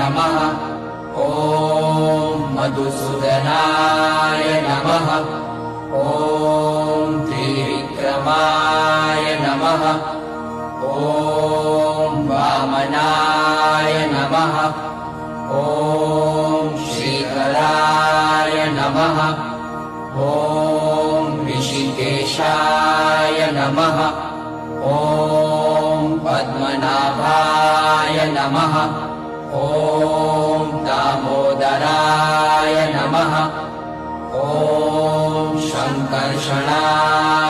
नमः। ॐ मधुसूदनाय नमः। ॐ त्रिविक्रमाय नमः। ॐ वामनाय नमः। ॐ श्रीकराय नमः। ॐ ऋषिकेशाय नमः। ॐ पद्मनाभाय नमः। ॐ दामोदराय नमः। ॐ शङ्कर्षणाय